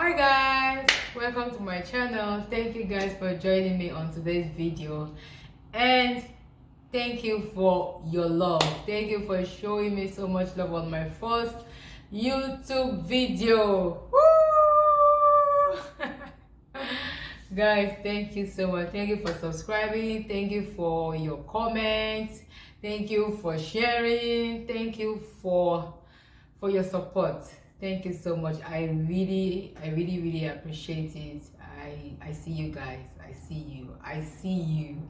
Hi guys, welcome to my channel. Thank you guys for joining me on today's video, and thank you for your love. Thank you for showing me so much love on my first YouTube video. Woo! Guys, thank you so much. Thank you for subscribing. Thank you for your comments. Thank you for sharing. Thank you for your support. Thank you so much. I really appreciate it. I see you guys. I see you.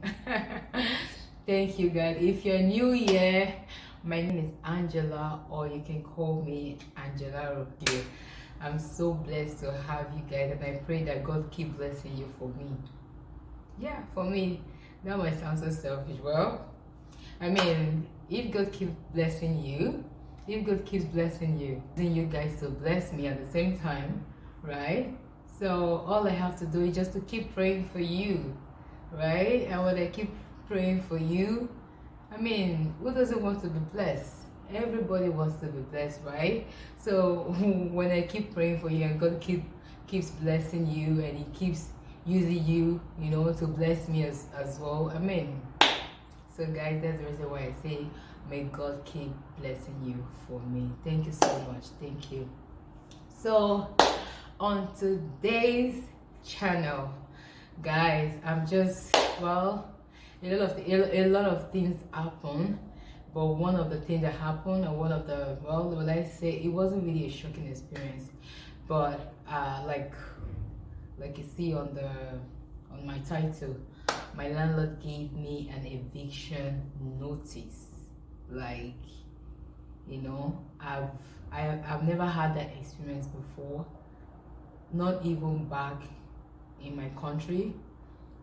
Thank you guys. If you're new here, my name is Angela, or you can call me Angela Roque. I'm so blessed to have you guys, and I pray that God keep blessing you for me. Yeah, for me. That might sound so selfish. Well, I mean, if God keeps blessing you, if God keeps blessing you, then you guys to bless me at the same time, right? So all I have to do is just to keep praying for you, right? And when I keep praying for you, I mean, who doesn't want to be blessed? Everybody wants to be blessed, right? So when I keep praying for you and God keeps blessing you, and He keeps using you, you know, to bless me as well. I mean, so guys, that's the reason why I say, may God keep blessing you for me. Thank you so much. Thank you. So on today's channel, guys, I'm just, well, a lot of things happen, but one of the things that happened, or one of the, well, will I say, it wasn't really a shocking experience, but like you see on my title, my landlord gave me an eviction notice. Like, you know, I've never had that experience before, not even back in my country,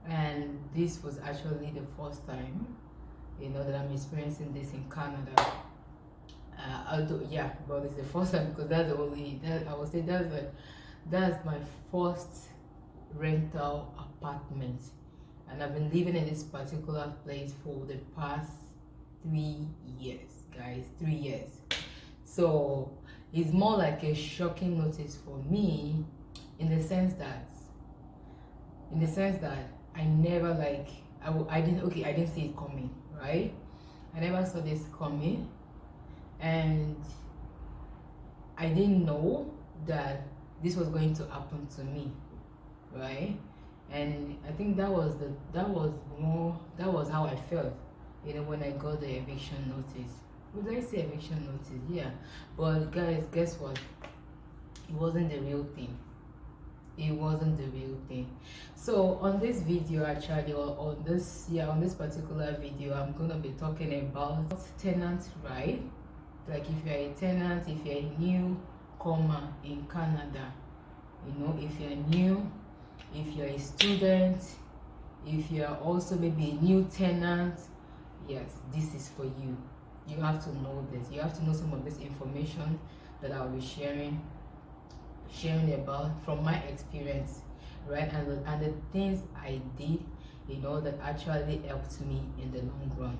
and this was actually the first time, you know, that I'm experiencing this in Canada. Although, yeah, but it's the first time, because that's the only, that I would say that's my first rental apartment, and I've been living in this particular place for the past 3 years, guys. 3 years. So it's more like a shocking notice for me, in the sense that I never, like, I didn't see it coming, right? I never saw this coming, and I didn't know that this was going to happen to me, right? And I think that was how I felt, you know, when I got the eviction notice. Would I say eviction notice? Yeah. But guys, guess what? It wasn't the real thing. It wasn't the real thing. So on this video, actually, or on this particular video, I'm gonna be talking about tenant right. Like, if you're a tenant, if you're a newcomer in Canada, you know, if you're new, if you're a student, if you're also maybe a new tenant, yes, this is for you. You have to know this. You have to know some of this information that I'll be sharing about from my experience, right? And the things I did, you know, that actually helped me in the long run.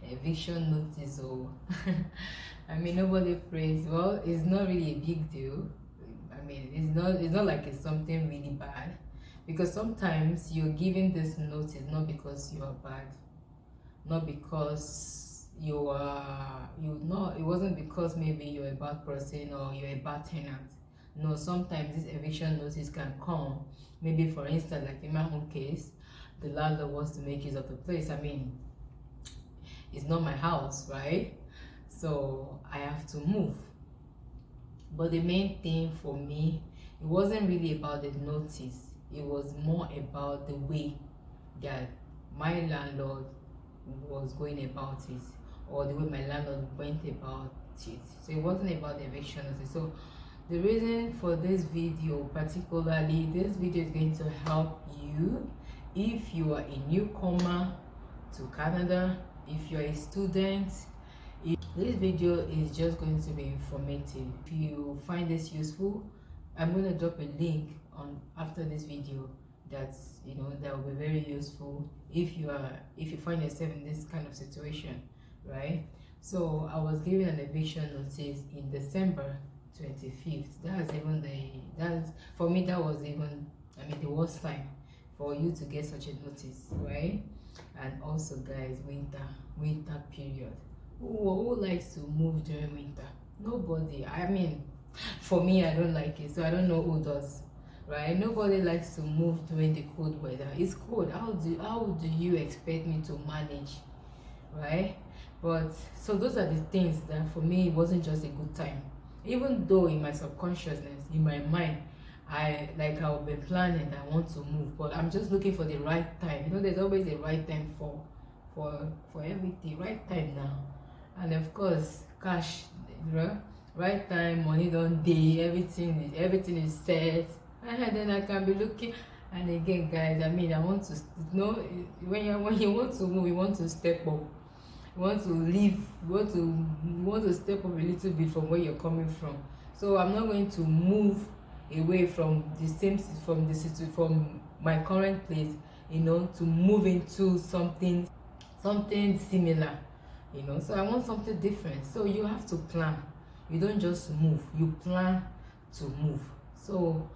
Eviction notice, oh. I mean, nobody prays. Well, it's not really a big deal. I mean, it's not like it's something really bad, because sometimes you're giving this notice not because you are bad, not because it wasn't because maybe you're a bad person or you're a bad tenant. No, sometimes this eviction notice can come, maybe, for instance, like in my own case, the landlord wants to make use of the place. I mean, it's not my house, right? So I have to move. But the main thing for me, it wasn't really about the notice. It was more about the way that my landlord was going about it, or the way my landlord went about it. So it wasn't about the eviction notice. So the reason for this video, particularly, this video is going to help you if you are a newcomer to Canada, if you're a student. This video is just going to be informative. If you find this useful, I'm going to drop a link on after this video that's, you know, that will be very useful if you find yourself in this kind of situation, right? So I was given an eviction notice in December 25th. That's even that's for me, that was even, I mean, the worst time for you to get such a notice, right? And also, guys, winter period. Who likes to move during winter? Nobody. I mean, for me, I don't like it, so I don't know who does, right? Nobody likes to move during the cold weather. It's cold. How do you expect me to manage, right? But so those are the things that for me, it wasn't just a good time. Even though in my subconsciousness, in my mind, I've been planning, I want to move, but I'm just looking for the right time. You know, there's always a right time for everything. Right time now. And of course, cash, you know, right time, money don't day, everything is set. And then I can be looking. And again, guys, I mean, I want to, you know, when you want to move, you want to step up. You want to leave, you want to step up a little bit from where you're coming from. So I'm not going to move away from from my current place, you know, to move into something similar, you know. So I want something different. So you have to plan. You don't just move, you plan to move. So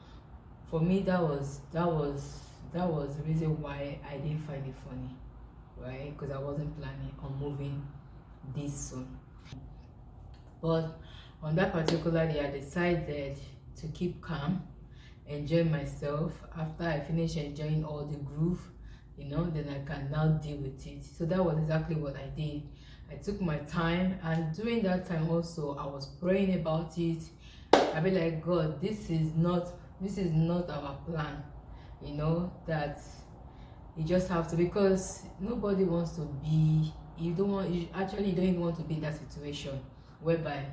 for me, that was the reason why I didn't find it funny, right? Because I wasn't planning on moving this soon. But on that particular day, I decided to keep calm, enjoy myself. After I finish enjoying all the groove, you know, then I can now deal with it. So that was exactly what I did. I took my time, and during that time also, I was praying about it. I be like, God, this is not our plan, you know, that you just have to, because nobody wants to be, you don't even want to be in that situation whereby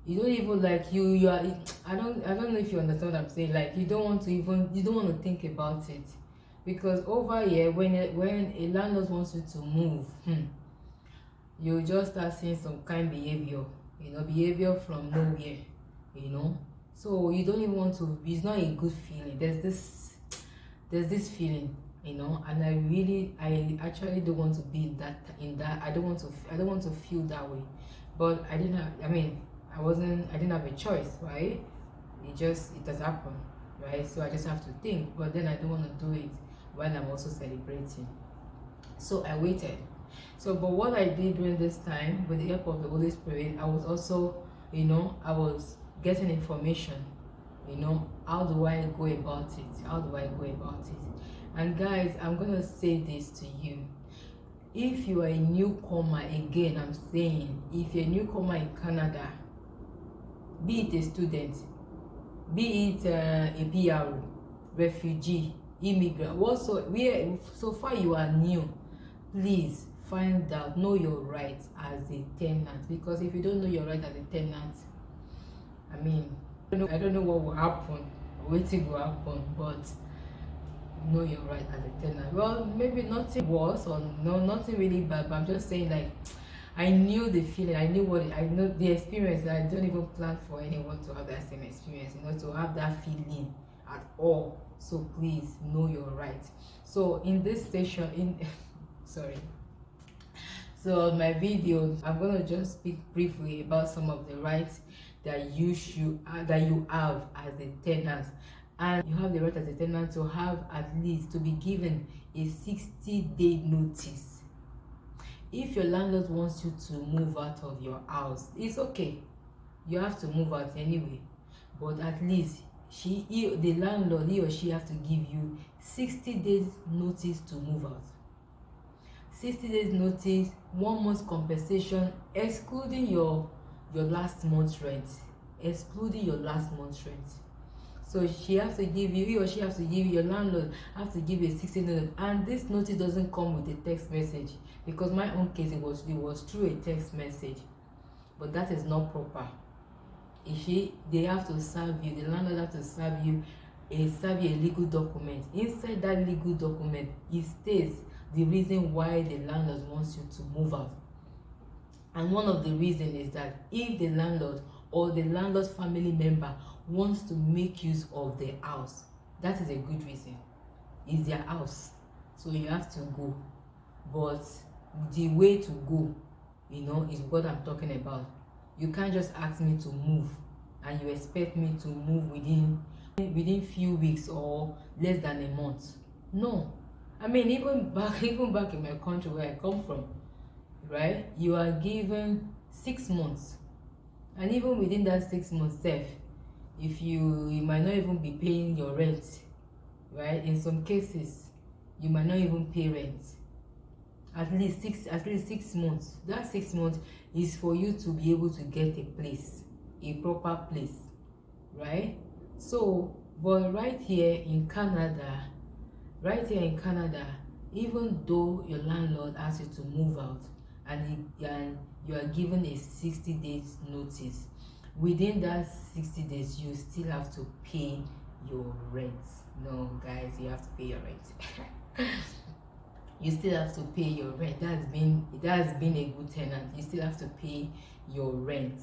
you don't even like you are, I don't know if you understand what I'm saying. Like, you don't want to think about it, because over here, when a landlord wants you to move, you just start seeing some kind behavior, you know, behavior from nowhere, you know. So you don't even want to, it's not a good feeling. There's this feeling, you know, and I actually don't want to be in that. I don't want to feel that way. But I didn't have a choice, right? It has happened, right? So I just have to think, but then I don't want to do it while I'm also celebrating. So I waited. So, but what I did during this time, with the help of the Holy Spirit, I was also, you know, I was getting information, you know, how do I go about it? And guys, I'm gonna say this to you. If you are a newcomer, again, I'm saying, if you're a newcomer in Canada, be it a student, be it a PR, refugee, immigrant, so far you are new, please find out, know your rights as a tenant. Because if you don't know your right as a tenant, I mean, I don't know what will happen, waiting will happen, but know your right as a tenant. Well, maybe nothing worse, or no, nothing really bad, but I'm just saying, like, I knew the feeling, I know the experience. I don't even plan for anyone to have that same experience, you know, to have that feeling at all. So please know your right. So in this session, sorry. So on my video, I'm gonna just speak briefly about some of the rights that you have as a tenant. And you have the right as a tenant to have, at least, to be given a 60-day notice. If your landlord wants you to move out of your house, it's okay, you have to move out anyway, but at least the landlord, he or she, have to give you 60 days notice to move out. 60 days notice, 1 month compensation, excluding your last month's rent, So he or she has to give you, your landlord has to give you a 60 notice. And this notice doesn't come with a text message, because my own case, it was through a text message, but that is not proper. They have to serve you, the landlord have to serve you a legal document. Inside that legal document, it states the reason why the landlord wants you to move out. And one of the reasons is that if the landlord or the landlord's family member wants to make use of their house, that is a good reason. It's their house, so you have to go. But the way to go, you know, is what I'm talking about. You can't just ask me to move and you expect me to move within few weeks or less than a month. No. I mean, even back even back in my country where I come from, right, you are given 6 months, and even within that 6 months sef, if you might not even be paying your rent, right? In some cases you might not even pay rent. At least 6 months. That 6 months is for you to be able to get a place, a proper place, right? So but right here in Canada, even though your landlord asks you to move out, and you are given a 60 days notice, within that 60 days you still have to pay your rent. No guys, you have to pay your rent. You still have to pay your rent. That's been a good tenant. You still have to pay your rent.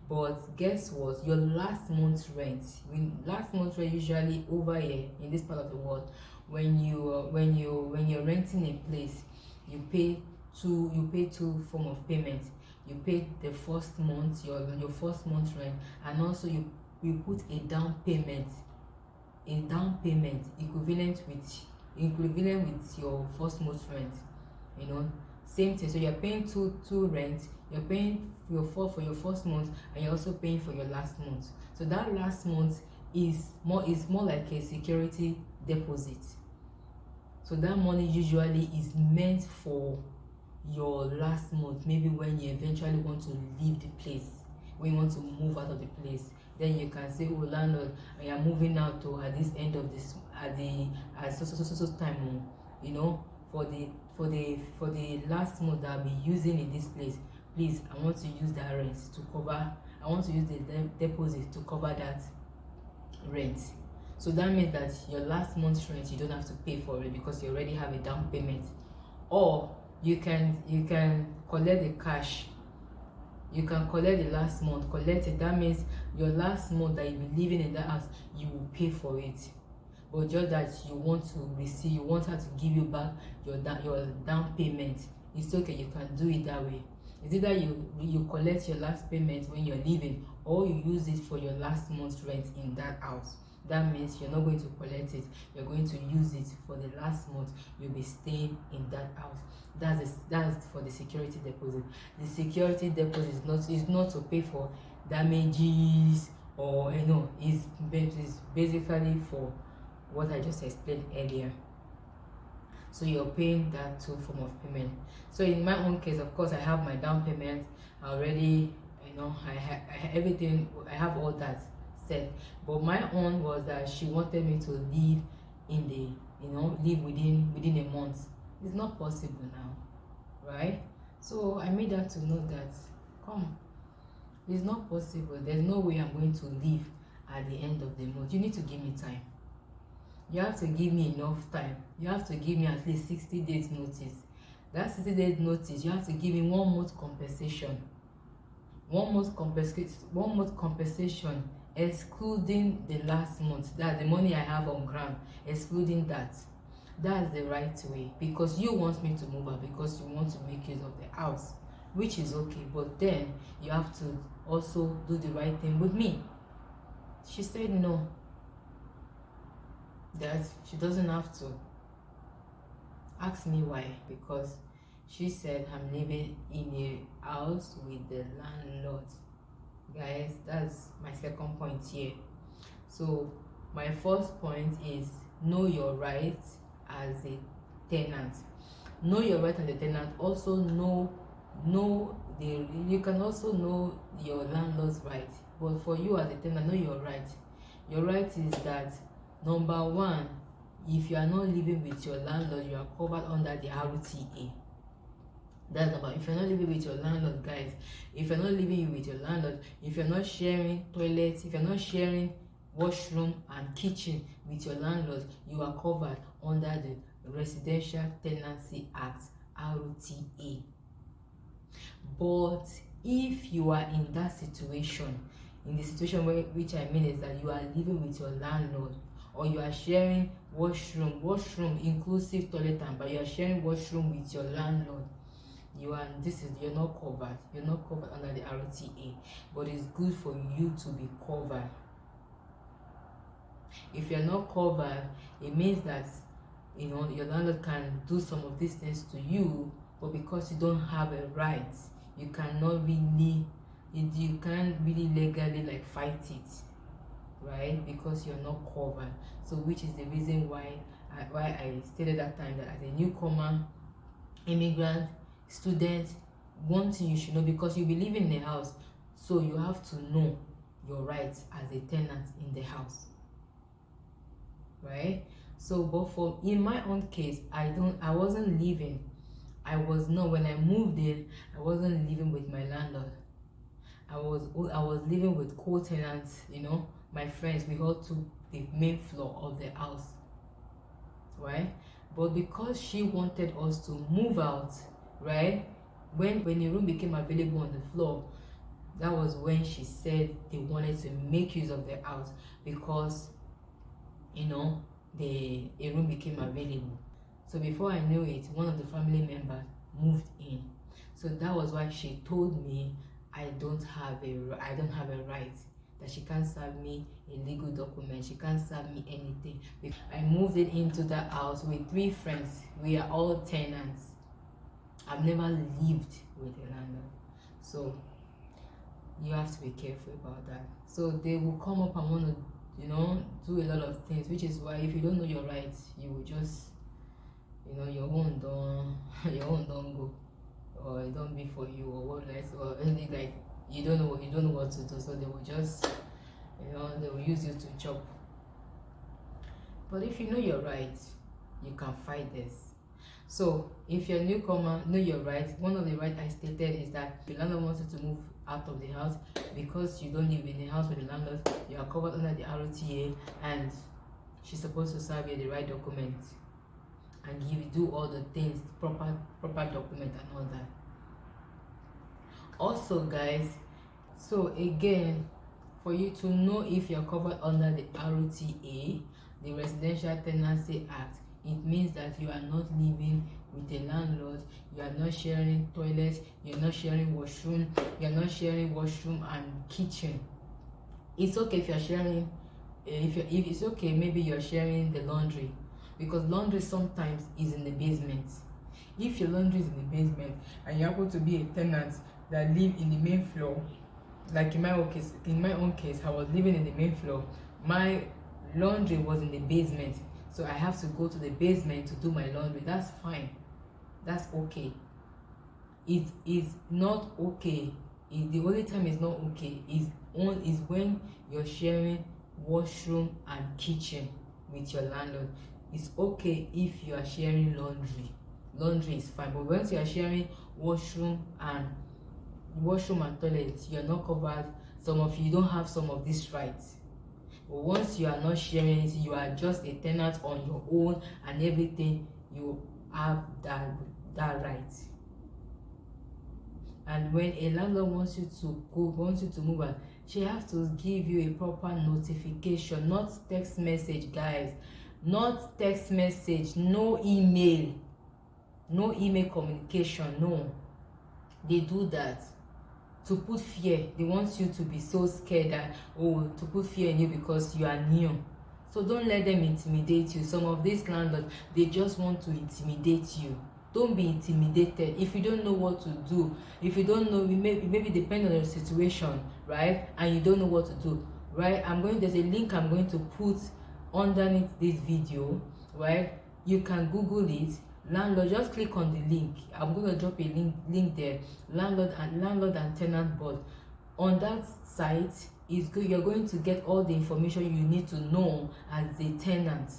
But guess what? Your last month's rent, usually over here in this part of the world, when you're renting a place, you pay two form of payment. You pay the first month, your first month's rent, and also you put a down payment equivalent with your first month's rent. You know, same thing. So you're paying two rent. You're paying for your first month, and you're also paying for your last month. So that last month is more like a security deposit. So that money usually is meant for your last month, maybe when you eventually want to leave the place, when you want to move out of the place. Then you can say, oh landlord, I am moving out to at this end of this at so time, you know, for the last month that I'll be using in this place, please, I want to use that rent to cover, I want to use the deposit to cover that rent. So that means that your last month's rent, you don't have to pay for it because you already have a down payment. Or you can collect the cash. You can collect the last month, collect it. That means your last month that you'll be living in that house, you will pay for it. But just that you want her to give you back your down payment, it's okay, you can do it that way. It's either you collect your last payment when you're leaving, or you use it for your last month's rent in that house. That means you're not going to collect it, you're going to use it for the last month you'll be staying in that house. That's for the security deposit. The security deposit is not to pay for damages, or it's basically for what I just explained earlier. So you're paying that two form of payment. So in my own case, of course, I have my down payment already, I have everything, I have all that set. But my own was that she wanted me to leave leave within a month. It's not possible now, right? So I made her to know that, come, it's not possible. There's no way I'm going to leave at the end of the month. You need to give me time. You have to give me enough time. You have to give me at least 60 days notice. That 60 days notice, you have to give me 1 month compensation. 1 month compensation excluding the last month. That's the money I have on ground, excluding that. That's the right way, because you want me to move out, because you want to make use of the house, which is okay, but then you have to also do the right thing with me. She said no, that she doesn't have to. Ask me why. Because she said I'm living in a house with the landlord. Guys, that's my second point here. So my first point is know your rights as a tenant. Know your right as a tenant. Also you can also know your landlord's right. But for you as a tenant, know your right. Your right is that, number one, if you are not living with your landlord, you are covered under the RTA. That's about, if you're not living with your landlord, guys, if you're not living with your landlord, if you're not sharing toilets, if you're not sharing washroom and kitchen with your landlord, you are covered under the Residential Tenancy Act, RTA. But if you are in that situation, in the situation which I mean is that you are living with your landlord, or you are sharing washroom inclusive toilet, but you are sharing washroom with your landlord, you're not covered. You're not covered under the RTA, but it's good for you to be covered. If you're not covered, it means that your landlord can do some of these things to you, but because you don't have a right, you can't really legally like fight it, right? Because you're not covered. So which is the reason why I stated that time that as a newcomer, immigrant, student, one thing you should know, because you'll be living in the house, so you have to know your rights as a tenant in the house, right? So but for in my own case, I wasn't living, when I moved in, I wasn't living with my landlord. I was living with co-tenants, my friends. We all took the main floor of the house, right? But because she wanted us to move out, right, when the room became available on the floor, that was when she said they wanted to make use of the house, because a room became available. So before I knew it, one of the family members moved in. So that was why she told me I don't have a right, that she can't serve me a legal document, she can't serve me anything. I moved it into that house with 3 friends. We are all tenants. I've never lived with a landlord, so you have to be careful about that. So they will come up and want to do a lot of things, which is why if you don't know your rights, you will just your own don't go, or it don't be for you, or what else, or anything, like you don't know what to do. So they will just they will use you to chop. But if you know your rights, you can fight this. So if you're a newcomer, know your rights. One of the rights I stated is that the landlord wants you to move out of the house because you don't live in the house with the landlord. You are covered under the RTA, and she's supposed to serve you the right documents and do all the things, proper document and all that. Also, guys, so again, for you to know if you're covered under the RTA, the Residential Tenancy Act, it means that you are not living with a landlord, you are not sharing toilets, you're not sharing washroom, and kitchen. It's okay if you're sharing, if it's okay, maybe you're sharing the laundry, because laundry sometimes is in the basement. If your laundry is in the basement and you happen to be a tenant that live in the main floor, like in my own case, I was living in the main floor. My laundry was in the basement, so I have to go to the basement to do my laundry. That's fine, that's okay. It is not okay. The only time it's not okay is when you're sharing washroom and kitchen with your landlord. It's okay if you are sharing laundry is fine, but once you are sharing washroom and toilet, you're not covered. Some of you don't have some of these rights. But once you are not sharing it, you are just a tenant on your own and everything, you have that right. And when a landlord wants you to move out, she has to give you a proper notification, not text message, guys. Not text message, no email communication. No, they do that to put fear. They want you to be so scared that, to put fear in you because you are new. So don't let them intimidate you. Some of these landlords, they just want to intimidate you. Don't be intimidated. If you don't know what to do, if you don't know, maybe depend on your situation, right, and you don't know what to do, right, there's a link I'm going to put underneath this video, right? You can Google it, landlord. Just click on the link. I'm going to drop a link there, landlord and tenant board. On that site is good. You're going to get all the information you need to know as a tenant,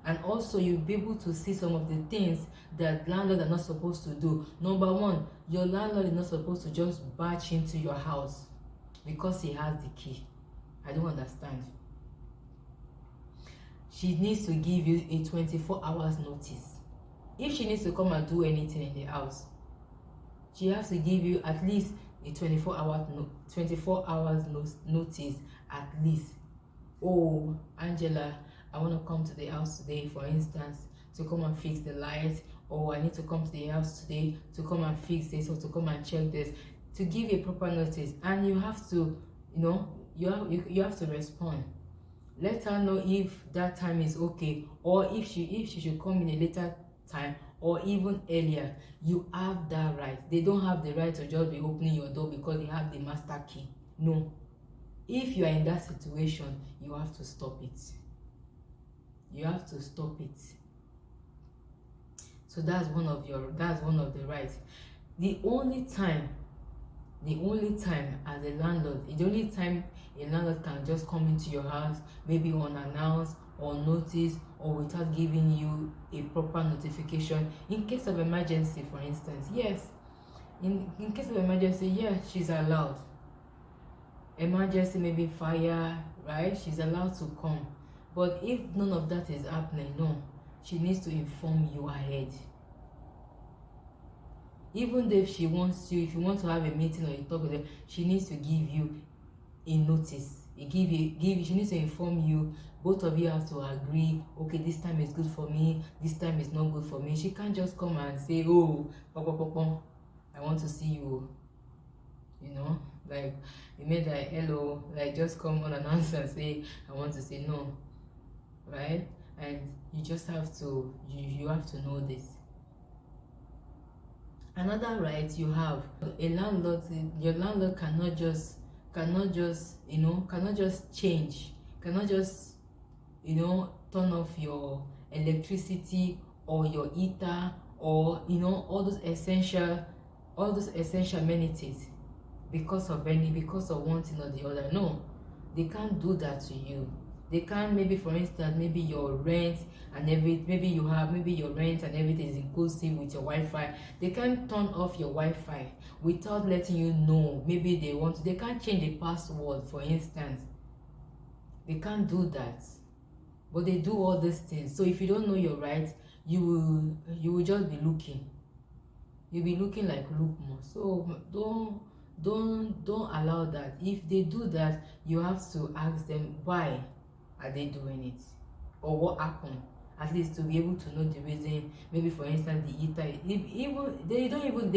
and also you'll be able to see some of the things that landlords are not supposed to do. Number one, your landlord is not supposed to just barge into your house because he has the key. I don't understand. She needs to give you a 24 hours notice. If she needs to come and do anything in the house, she has to give you at least a 24 hours notice at least. Oh, Angela, I want to come to the house today, for instance, to come and fix the lights, or I need to come to the house today to come and fix this or to come and check this, to give a proper notice. And you have to, you have to respond. Let her know if that time is okay, or if she should come in a later time or even earlier. You have that right. They don't have the right to just be opening your door because they have the master key. No. If you are in that situation, you have to stop it. You have to stop it. So that's one of the rights. The only time as a landlord, the only time a landlord can just come into your house, maybe unannounced or notice or without giving you a proper notification, in case of emergency, for instance. Yes, in case of emergency, yes, she's allowed. Emergency, maybe fire, right? She's allowed to come. But if none of that is happening, no, she needs to inform you ahead. Even if she wants you, if you want to have a meeting or you talk with her, she needs to give you a notice. She needs to inform you. Both of you have to agree, okay, this time is good for me, this time is not good for me. She can't just come and say, oh, I want to see you. Like, you made like, hello, like, just come unannounced and say, I want to say no, right? And you just have to, you have to know this. Another right you have, a landlord, your landlord cannot just change, cannot just turn off your electricity or your heater or all those essential amenities because of one thing or the other. No, they can't do that to you. They can't, maybe for instance, maybe your rent and maybe your rent and everything is inclusive with your Wi-Fi. They can't turn off your Wi-Fi without letting you know. Maybe they can't change the password, for instance. They can't do that. But they do all these things. So if you don't know your rights, you will just be looking. You'll be looking like lukewarm. So don't allow that. If they do that, you have to ask them why are they doing it or what happened, at least to be able to know the reason. Maybe for instance the heater, they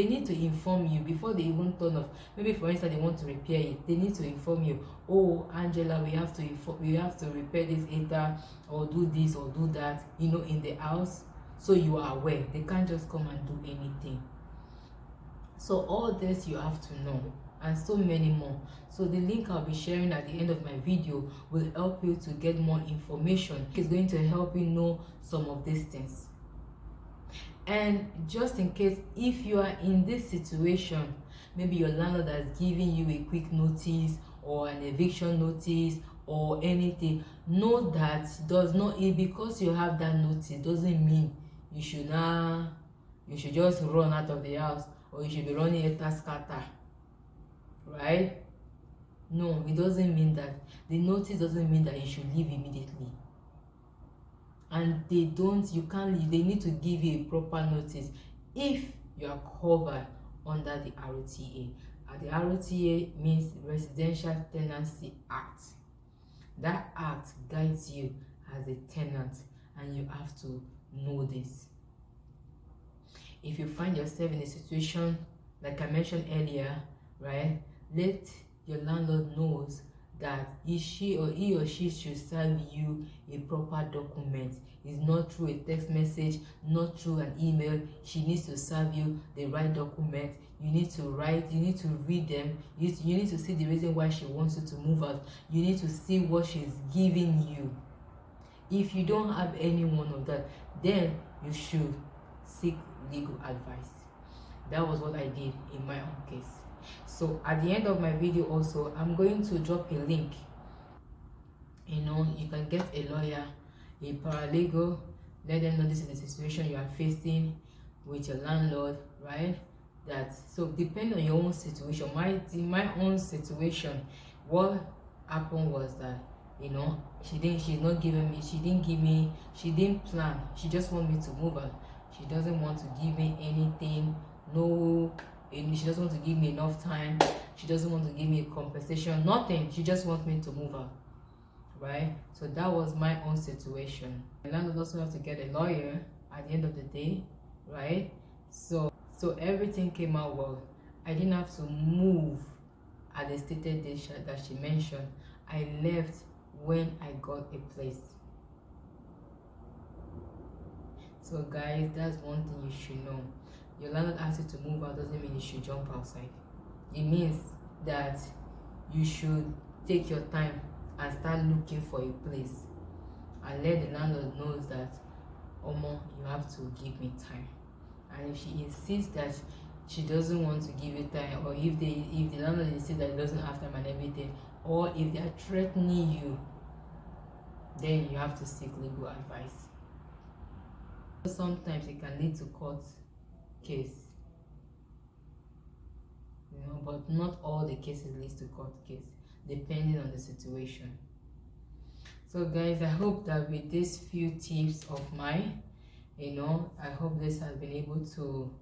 need to inform you before they even turn off. Maybe for instance they want to repair it, they need to inform you, oh Angela, we have to repair this heater or do this or do that in the house, so you are aware. They can't just come and do anything. So all this you have to know, and so many more. So the link I'll be sharing at the end of my video will help you to get more information. It's going to help you know some of these things. And just in case, if you are in this situation, maybe your landlord has given you a quick notice or an eviction notice or anything, know that because you have that notice doesn't mean you should just run out of the house, or you should be running a scatter, right? No, it doesn't mean that. The notice doesn't mean that you should leave immediately. And they need to give you a proper notice if you are covered under the ROTA. The ROTA means Residential Tenancy Act. That act guides you as a tenant, and you have to know this. If you find yourself in a situation like I mentioned earlier, right, let your landlord knows that he or she should serve you a proper document. It's not through a text message, not through an email. She needs to serve you the right document. You need to write, you need to read them, you need to see the reason why she wants you to move out. You need to see what she's giving you. If you don't have any one of that, then you should seek legal advice. That was what I did in my own case. So at the end of my video also, I'm going to drop a link. You can get a lawyer, a paralegal, let them know this is the situation you are facing with your landlord, right? So depending on your own situation, my own situation, what happened was that she didn't plan. She just want me to move out. She doesn't want to give me anything. She doesn't want to give me enough time. She doesn't want to give me a compensation, nothing. She just wants me to move out, right? So that was my own situation. The landlord also have to get a lawyer at the end of the day, right? So everything came out well. I didn't have to move at the stated date that she mentioned. I left when I got a place. So guys, that's one thing you should know. Your landlord asks you to move out doesn't mean you should jump outside. It means that you should take your time and start looking for a place, and let the landlord knows that, Omo, you have to give me time. And if she insists that she doesn't want to give you time, or if the landlord insists that he doesn't have time and everything, or if they are threatening you, then you have to seek legal advice. Sometimes it can lead to court case, but not all the cases lead to court case, depending on the situation. So guys, I hope that with these few tips of mine, I hope this has been able to,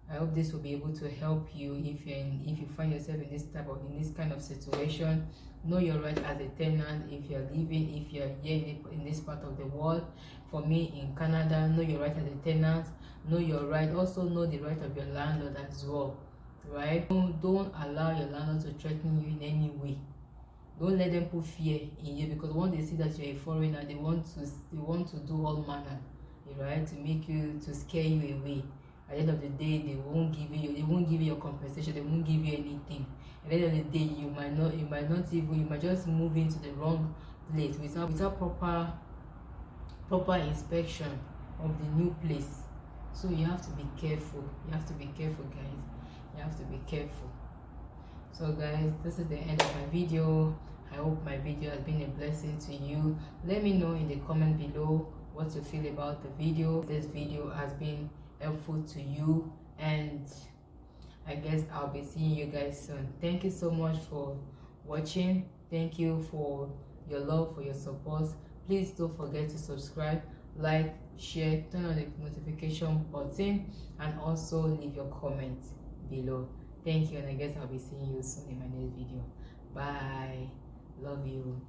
I hope this will be able to help you if you find yourself in this kind of situation. Know your right as a tenant. If you're living, if you're here in this part of the world, for me in Canada, know your right as a tenant. Know your right. Also know the right of your landlord as well, right? Don't allow your landlord to threaten you in any way. Don't let them put fear in you, because once they see that you're a foreigner, they want to do all manner, right, to make you, to scare you away. At the end of the day, they won't give you your compensation, they won't give you anything. At the end of the day, you might just move into the wrong place without proper inspection of the new place. So you have to be careful. You have to be careful, guys. You have to be careful. So guys, this is the end of my video. I hope my video has been a blessing to you. Let me know in the comment below what you feel about the video. This video has been helpful to you, and I guess I'll be seeing you guys soon. Thank you so much for watching. Thank you for your love, for your support. Please don't forget to subscribe, like, share, turn on the notification button, and also leave your comments below. Thank you, and I guess I'll be seeing you soon in my next video. Bye. Love you.